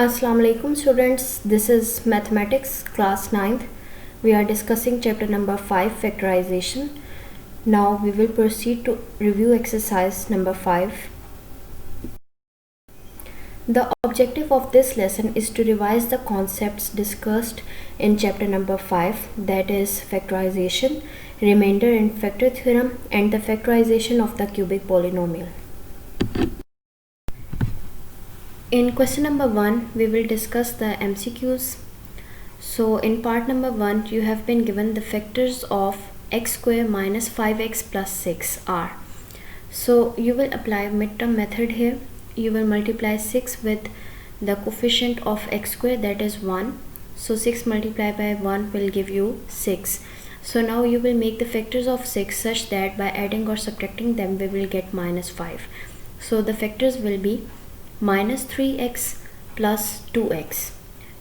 Assalamu alaikum students, this is mathematics class 9th. We are discussing chapter number 5 factorization. Now we will proceed to review exercise number 5. The objective of this lesson is to revise the concepts discussed in chapter number 5, that is factorization, remainder and factor theorem, and the factorization of the cubic polynomial. In question number 1, we will discuss the MCQs. So in part number 1, you have been given the factors of x square minus 5x plus 6 are. So you will apply midterm method here. You will multiply 6 with the coefficient of x square, that is 1. So 6 multiplied by 1 will give you 6. So now you will make the factors of 6 such that by adding or subtracting them we will get minus 5. So the factors will be minus 3x plus 2x.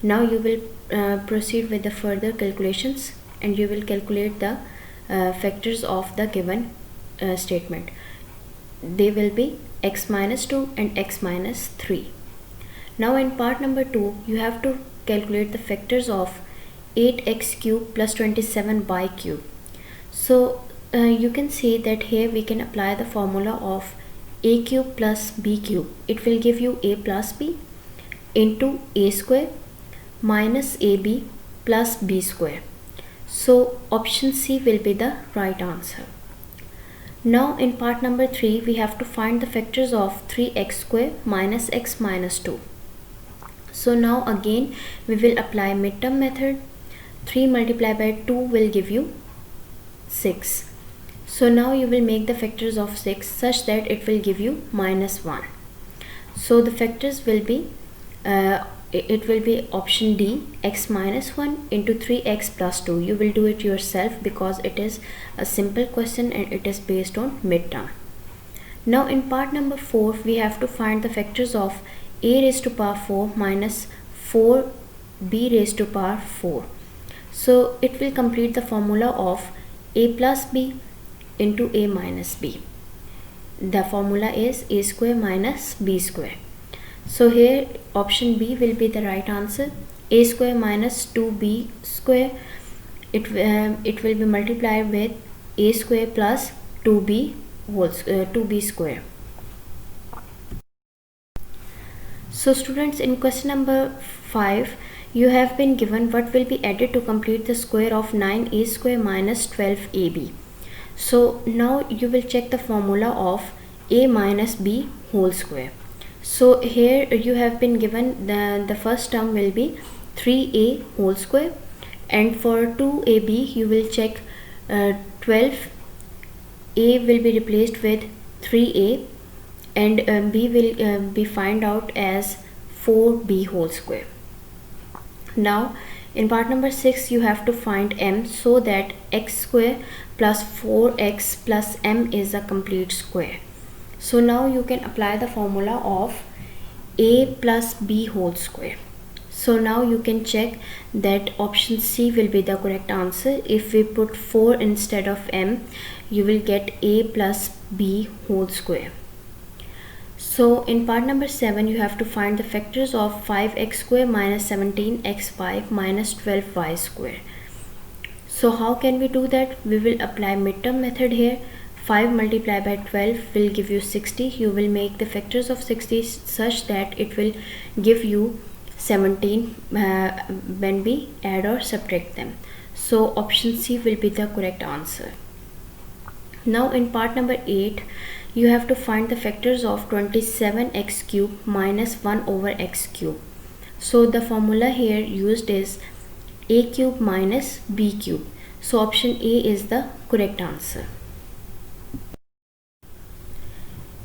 Now you will proceed with the further calculations and you will calculate the factors of the given statement. They will be x minus 2 and x minus 3. Now in part number 2, you have to calculate the factors of 8x cube plus 27y cube. So you can see that here we can apply the formula of a cube plus b cube. It will give you a plus b into a square minus ab plus b square. So option C will be the right answer. Now in part number 3, we have to find the factors of 3x square minus x minus 2. So now again we will apply midterm method. 3 multiplied by 2 will give you 6. So now you will make the factors of 6 such that it will give you minus 1. So the factors will be it will be option D, x minus 1 into 3x plus 2. You will do it yourself because it is a simple question and it is based on midterm. Now in part number 4, we have to find the factors of a raised to power 4 minus 4b raised to power 4. So it will complete the formula of a plus b into a minus b. The formula is a square minus b square. So here option B will be the right answer. A square minus 2b square, it will be multiplied with a square plus 2b square. So students, in question number 5, you have been given what will be added to complete the square of 9a square minus 12ab. So now you will check the formula of a minus b whole square. So here you have been given the first term will be 3a whole square, and for 2ab you will check 12. A will be replaced with 3a and b will be find out as 4b whole square. Now in part number 6, you have to find m so that x square plus 4x plus m is a complete square. So now you can apply the formula of a plus b whole square. So now you can check that option C will be the correct answer. If we put 4 instead of m, you will get a plus b whole square. So in part number 7, you have to find the factors of 5x square minus 17xy minus 12y square. So how can we do that? We will apply midterm method here. 5 multiplied by 12 will give you 60. You will make the factors of 60 such that it will give you 17 when we add or subtract them. So option C will be the correct answer. Now in part number 8, you have to find the factors of 27x cube minus 1 over x cube. So the formula here used is a cube minus b cube. So option A is the correct answer.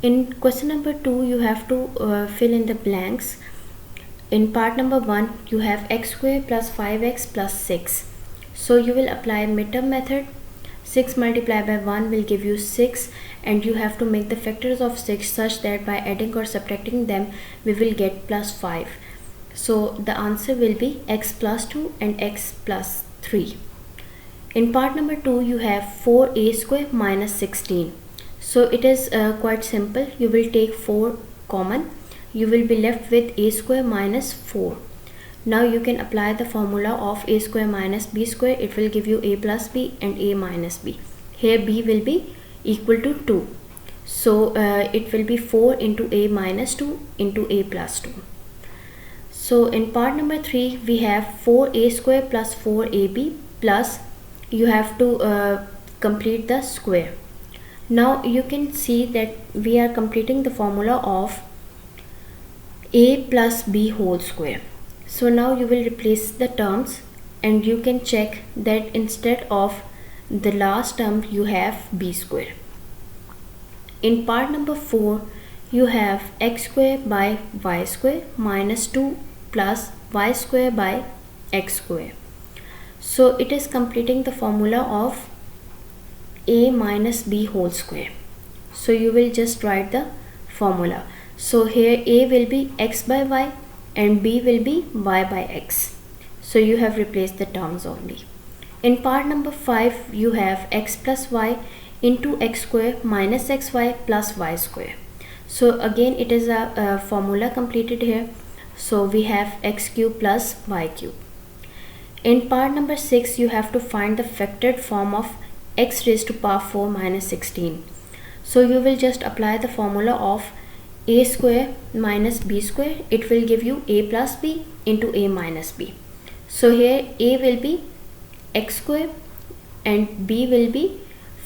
In question number 2, you have to fill in the blanks. In part number 1, you have x square plus 5x plus 6. So you will apply midterm method. 6 multiplied by 1 will give you 6, and you have to make the factors of 6 such that by adding or subtracting them we will get plus 5. So the answer will be x plus 2 and x plus 3. In part number 2, you have 4a square minus 16. So it is quite simple. You will take 4 common. you will be left with a square minus 4. Now you can apply the formula of a square minus b square. It will give you a plus b and a minus b. Here b will be equal to 2. So it will be 4 into a minus 2 into a plus 2. So in part number 3 we have 4a square plus 4ab plus you have to complete the square. Now you can see that we are completing the formula of a plus b whole square. So now you will replace the terms and you can check that instead of the last term you have b square. In part number 4 you have x square by y square minus 2 plus y square by x square. So it is completing the formula of a minus b whole square. So you will just write the formula. So here a will be x by y and b will be y by x. So you have replaced the terms only. In part number 5 you have x plus y into x square minus xy plus y square. So again it is a formula completed here. So we have x cube plus y cube. In part number 6 you have to find the factored form of x raised to power 4 minus 16. So you will just apply the formula of a square minus b square. It will give you a plus b into a minus b. So here a will be x square and b will be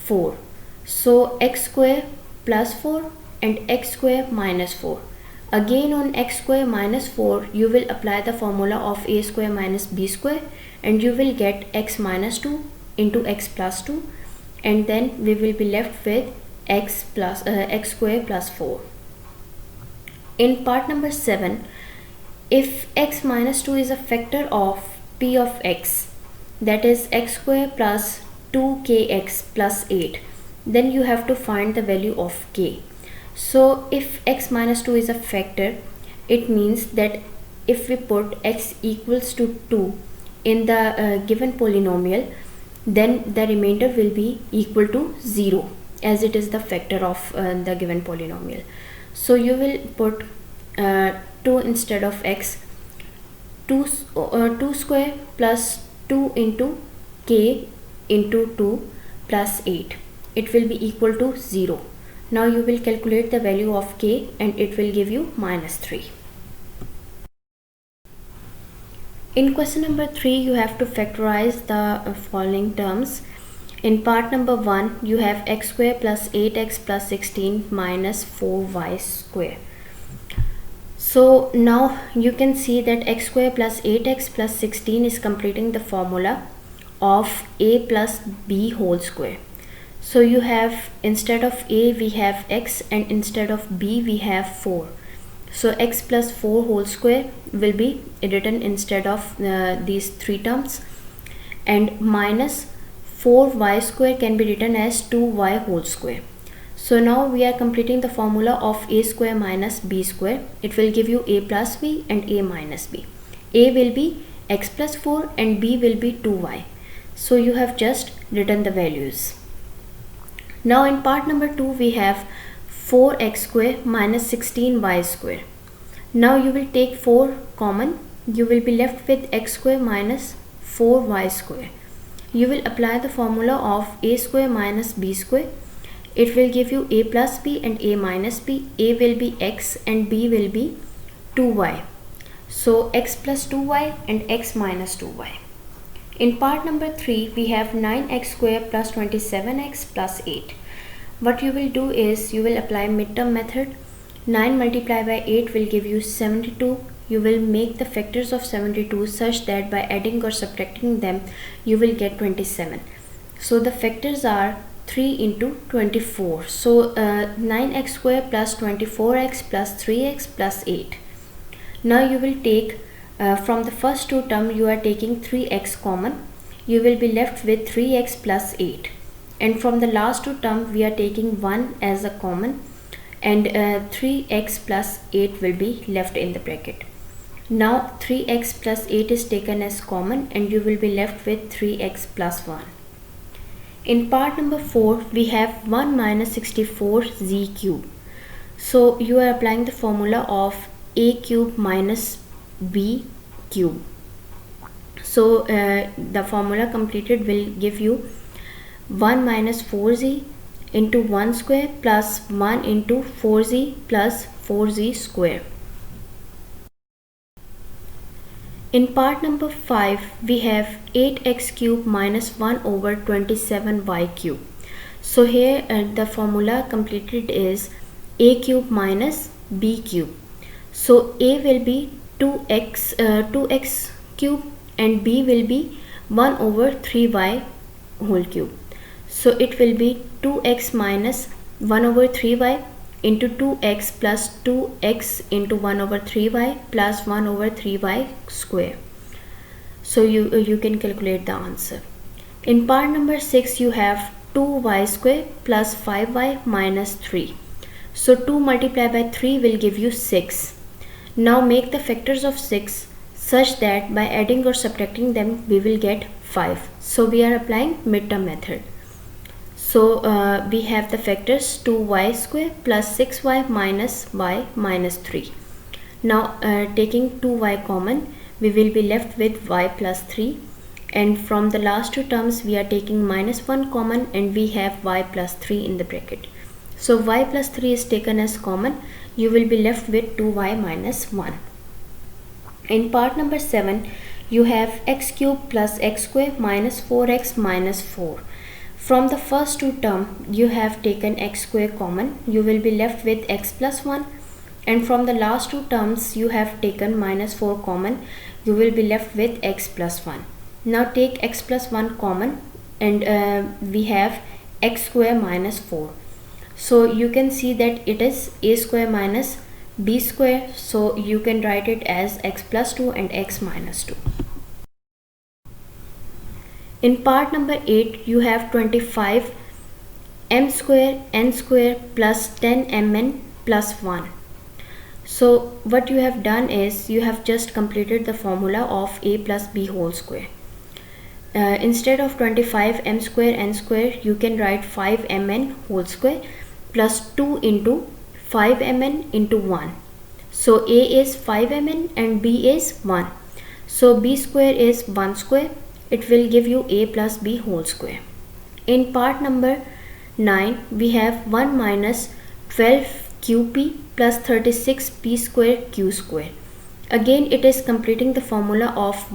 4. So x square plus 4 and x square minus 4. Again on x square minus 4 you will apply the formula of a square minus b square and you will get x minus 2 into x plus 2, and then we will be left with x square plus 4. In part number 7, if x minus 2 is a factor of p of x, that is x square plus 2kx plus 8, then you have to find the value of k. So if x minus 2 is a factor, it means that if we put x equals to 2 in the given polynomial, then the remainder will be equal to 0 as it is the factor of the given polynomial. So you will put 2 instead of x, 2 square plus 2 into k into 2 plus 8. It will be equal to 0. Now you will calculate the value of k and it will give you minus 3. In question number 3 you have to factorize the following terms. In part number 1 you have x square plus 8x plus 16 minus 4y square. So now you can see that x square plus 8x plus 16 is completing the formula of a plus b whole square. So you have, instead of a we have x and instead of b we have 4. So x plus 4 whole square will be written instead of these three terms, and minus 4y square can be written as 2y whole square. So now we are completing the formula of a square minus b square. It will give you a plus b and a minus b. A will be x plus 4 and b will be 2y. So you have just written the values. Now in part number 2 we have 4x square minus 16y square. Now you will take 4 common. You will be left with x square minus 4y square. You will apply the formula of a square minus b square. It will give you a plus b and a minus b. A will be x and b will be 2y. So x plus 2y and x minus 2y. In part number 3 we have 9x square plus 27x plus 8. What you will do is you will apply midterm method. 9 multiplied by 8 will give you 72. You will make the factors of 72 such that by adding or subtracting them you will get 27. So the factors are 3 into 24. So 9x square plus 24x plus 3x plus 8. Now you will take from the first two terms you are taking 3x common. You will be left with 3x plus 8. And from the last two terms we are taking 1 as a common, and 3x plus 8 will be left in the bracket. Now 3x plus 8 is taken as common and you will be left with 3x plus 1. In part number 4 we have 1 minus 64 z cube. So you are applying the formula of a cube minus b cube. So the formula completed will give you 1 minus 4z into 1 square plus 1 into 4z plus 4z square. In part number 5, we have 8x cube minus 1 over 27y cube. So here the formula completed is a cube minus b cube. So a will be 2x cube and b will be 1 over 3y whole cube. So it will be 2x minus 1 over 3y into 2x plus 2x into 1 over 3y plus 1 over 3y square. So you can calculate the answer. In part number 6, you have 2y square plus 5y minus 3. So 2 multiplied by 3 will give you 6. Now make the factors of 6 such that by adding or subtracting them we will get 5. So we are applying midterm method. So we have the factors 2y square plus 6y minus y minus 3. Now taking 2y common, we will be left with y plus 3, and from the last two terms we are taking minus 1 common and we have y plus 3 in the bracket. So y plus 3 is taken as common, you will be left with 2y minus 1. In part number 7, you have x cube plus x square minus 4x minus 4. From the first two terms, you have taken x square common, you will be left with x plus 1, and from the last two terms you have taken minus 4 common, you will be left with x plus 1. Now take x plus 1 common and we have x square minus 4. So you can see that it is a square minus b square, so you can write it as x plus 2 and x minus 2. In part number 8, you have 25 m square n square plus 10 mn plus 1. So what you have done is you have just completed the formula of a plus b whole square. Instead of 25 m square n square, you can write 5 mn whole square plus 2 into 5 mn into 1. So a is 5 mn and b is 1. So b square is 1 square. It will give you a plus b whole square. In part number 9, we have 1 minus 12 qp plus 36 p square q square. Again it is completing the formula of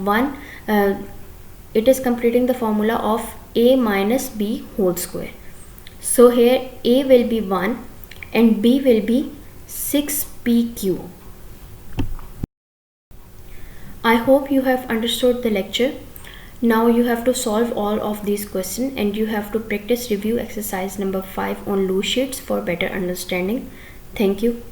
a minus b whole square. So here a will be 1 and b will be 6pq. I hope you have understood the lecture. Now you have to solve all of these questions and you have to practice review exercise number 5 on loose sheets for better understanding. Thank you.